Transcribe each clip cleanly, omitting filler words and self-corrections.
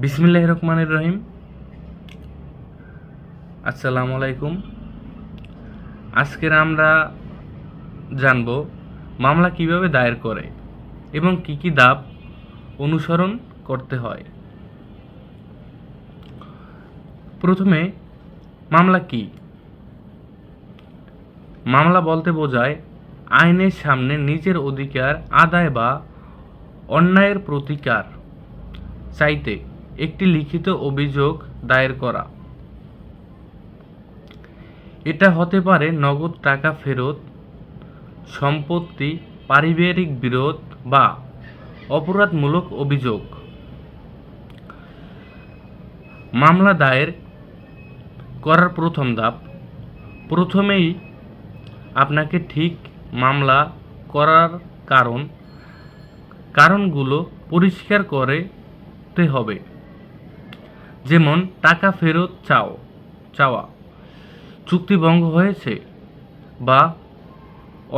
বিসমিল্লাহির রহমানির রহিম। আসসালামু আলাইকুম। আজকের আমরা জানব মামলা কিভাবে দায়ের করে এবং কি কি ধাপ অনুসরণ করতে হয়। প্রথমে মামলা কি? মামলা বলতে বোঝায় আইনের সামনে নিজের অধিকার আদায় বা অন্যায়ের প্রতিকার চাইতে একটি লিখিত অভিযোগ দায়ের করা। এটা হতে পারে নগদ টাকা ফেরত, সম্পত্তি, পারিবারিক বিরোধ বা অপরাধমূলক অভিযোগ। মামলা দায়ের করার প্রথম ধাপ। প্রথমেই আপনাকে ঠিক মামলা করার কারণগুলো পরিষ্কার করতে হবে, যেমন টাকা ফেরত চাওয়া, চুক্তি ভঙ্গ হয়েছে বা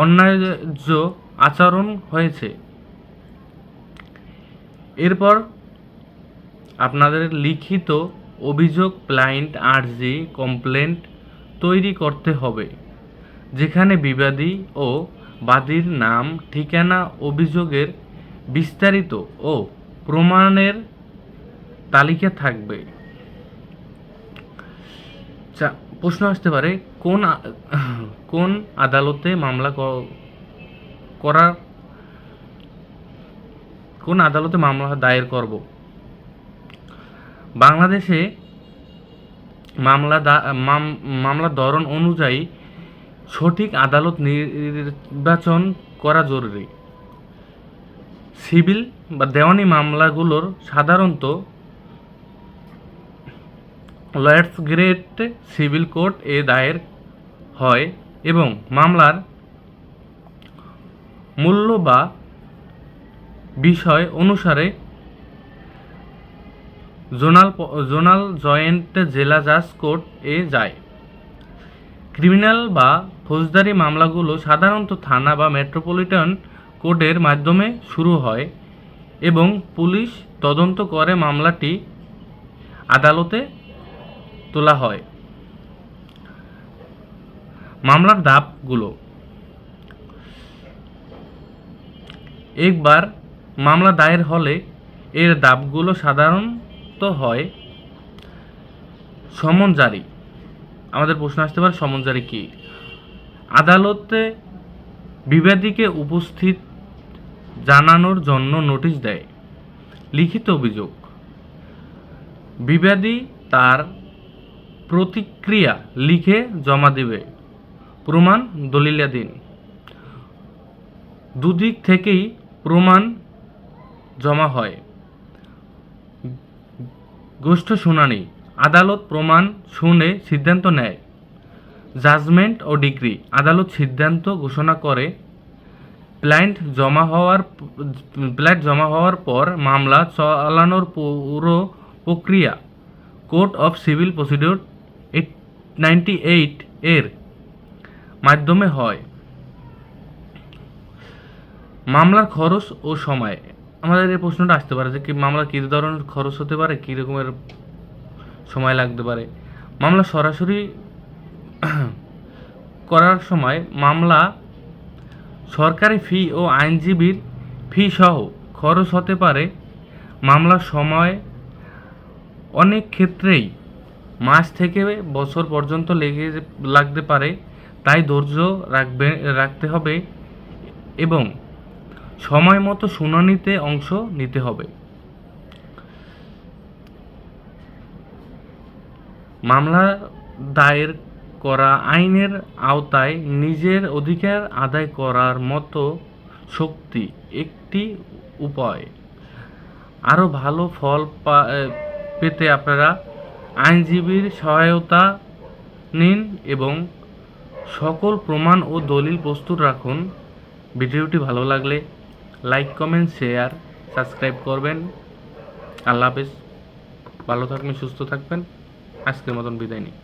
অন্যায্য আচরণ হয়েছে। এরপর আপনাদের লিখিত অভিযোগ ক্লায়েন্ট আর্জি কমপ্লেন্ট তৈরি করতে হবে, যেখানে বিবাদী ও বাদীর নাম, ঠিকানা, অভিযোগের বিস্তারিত ও প্রমাণের তালিকা থাকবে। প্রশ্ন আসতে পারে, কোন আদালতে মামলা দায়ের করব? বাংলাদেশে মামলা ধরন অনুযায়ী সঠিক আদালত নির্বাচন করা জরুরি। সিভিল বা দেওয়ানি মামলাগুলোর সাধারণত লয়ার্স গ্রেড সিভিল কোর্ট এ দায়ের হয় এবং মামলার মূল্য বা বিষয় অনুসারে জোনাল জয়েন্ট জেলা জাজ কোর্ট এ যায়। ক্রিমিনাল বা ফৌজদারি মামলাগুলো সাধারণত থানা বা মেট্রোপলিটন কোর্টের মাধ্যমে শুরু হয় এবং পুলিশ তদন্ত করে মামলাটি আদালতে তোলা হয়। মামলার ধাপগুলো। একবার মামলা দায়ের হলে এর ধাপগুলো সাধারণত হয় সমন জারি। আমাদের প্রশ্ন আসতে পারে, সমন জারি কি? আদালতে বিবাদীকে উপস্থিত জানানোর জন্য নোটিশ দেয়। লিখিত অভিযোগ। বিবাদী তার প্রতিক্রিয়া লিখে জমা দেবে। প্রমাণ দলিলাধীন। দুদিক থেকেই প্রমাণ জমা হয়। গোষ্ঠ শুনানি। আদালত প্রমাণ শুনে সিদ্ধান্ত নেয়। জাজমেন্ট ও ডিক্রি। আদালত সিদ্ধান্ত ঘোষণা করে। প্ল্যান্ট জমা হওয়ার পর মামলা চালানোর পুরো প্রক্রিয়া কোড অফ সিভিল প্রসিডিউর 98 এর মাধ্যমে হয়। মামলার খরচ ও সময়। আমাদের এই প্রশ্নটা আসতে পারে যে মামলার কী ধরনের খরচ হতে পারে, কী রকমের সময় লাগতে পারে। মামলা সরাসরি করার সময় মামলা সরকারি ফি ও আইনজীবীর ফি সহ খরচ হতে পারে। মামলার সময় অনেক ক্ষেত্রেই মাস থেকে বছর পর্যন্ত লাগতে পারে, তাই ধৈর্য রাখতে হবে এবং সময় মতো শুনানিতে অংশ নিতে হবে। মামলা দায়ের করা আইনের আওতায় নিজের অধিকার আদায় করার মতো শক্তি একটি উপায়। আরও ভালো ফল পেতে আপনারা আইনজীবীর সহায়তা নিন এবং সকল প্রমাণ ও দলিল প্রস্তুত রাখুন। ভিডিওটি ভালো লাগলে লাইক, কমেন্ট, শেয়ার, সাবস্ক্রাইব করবেন। আল্লাহ হাফেজ। ভালো থাকবেন, সুস্থ থাকবেন। আজকের মতন বিদায় নিই।